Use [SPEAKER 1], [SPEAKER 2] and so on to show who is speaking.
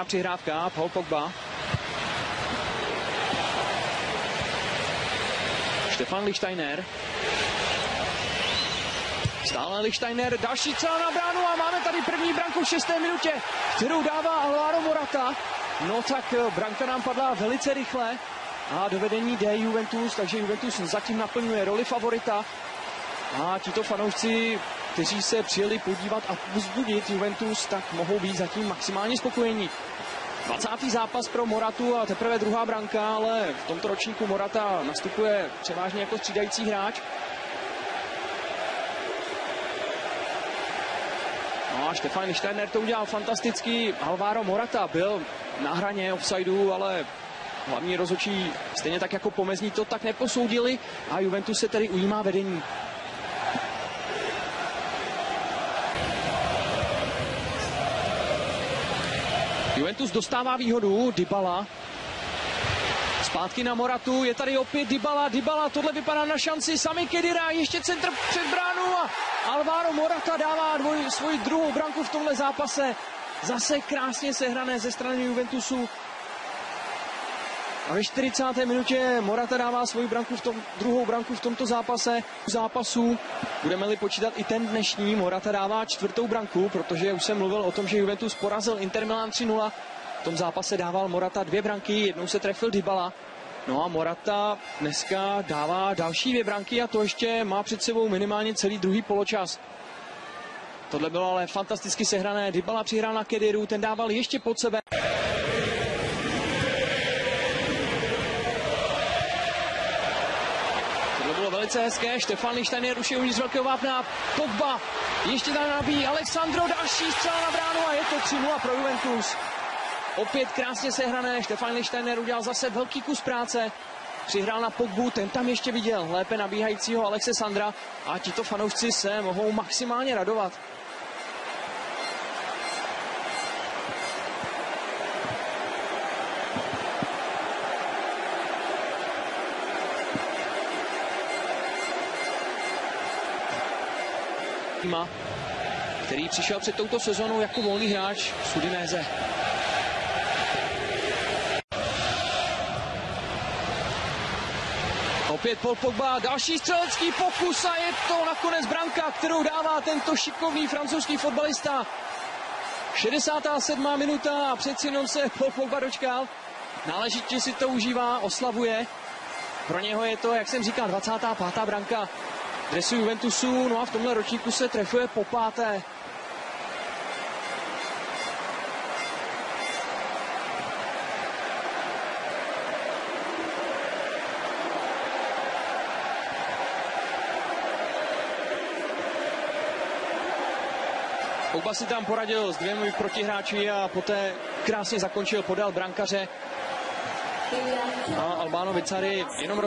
[SPEAKER 1] hezká přihrávka, Paul Pogba. Stefan Lichtsteiner. Stále Lichtsteiner, další střela na bránu a máme tady první branku v 6. minutě, kterou dává Alvaro Morata. No tak branka nám padla velice rychle a do vedení jde Juventus, takže Juventus zatím naplňuje roli favorita. A tito fanoušci, kteří se přijeli podívat a vzbudit Juventus, tak mohou být zatím maximálně spokojení. 20. zápas pro Moratu a teprve druhá branka, ale v tomto ročníku Morata nastupuje převážně jako střídající hráč. No a Stefan Lichtsteiner to udělal fantasticky. Alvaro Morata byl na hraně offsideu, ale hlavní rozhodčí stejně tak jako pomezní to tak neposoudili a Juventus se tedy ujímá vedení. Juventus dostává výhodu, Dybala. Zpátky na Moratu, je tady opět Dybala, tohle vypadá na šanci, Sami Khedira, ještě centr před bránu a Alvaro Morata dává svoji druhou branku v tomhle zápase. Zase krásně sehrané ze strany Juventusu. A ve 40. minutě Morata dává svoji druhou branku v tomto zápasu. Budeme-li počítat i ten dnešní, Morata dává 4. branku, protože už jsem mluvil o tom, že Juventus porazil Inter Milan 3-0. V tom zápase dával Morata 2 branky, jednou se trefil Dybala. No a Morata dneska dává další 2 branky a to ještě má před sebou minimálně celý druhý poločas. Tohle bylo ale fantasticky sehrané. Dybala přihrál na Khediru, ten dával ještě pod sebe. Tohle bylo velice hezké. Stefan Lichtsteiner už je uvnitř velkého vápna. Pogba ještě tam nabíjí. Alexandro, další střela na bránu a je to 3-0 pro Juventus. Opět krásně sehrané. Stefan Lichtsteiner udělal zase velký kus práce. Přihrál na Pogbu, ten tam ještě viděl lépe nabíhajícího Alexe Sandra a tito fanoušci se mohou maximálně radovat. Který přišel před touto sezónou jako volný hráč z Udinese. Opět Paul Pogba, další střelecký pokus a je to nakonec branka, kterou dává tento šikovný francouzský fotbalista. 67. minuta a přeci jenom se Paul Pogba dočkal. Náležitě si to užívá, oslavuje. Pro něho je to, jak jsem říkal, 25. branka dresu Juventusu, no a v tomhle ročníku se trefuje po 5. Pogba si tam poradil s 2 protihráči a poté krásně zakončil, podal brankaře. A Albano Vicari jenom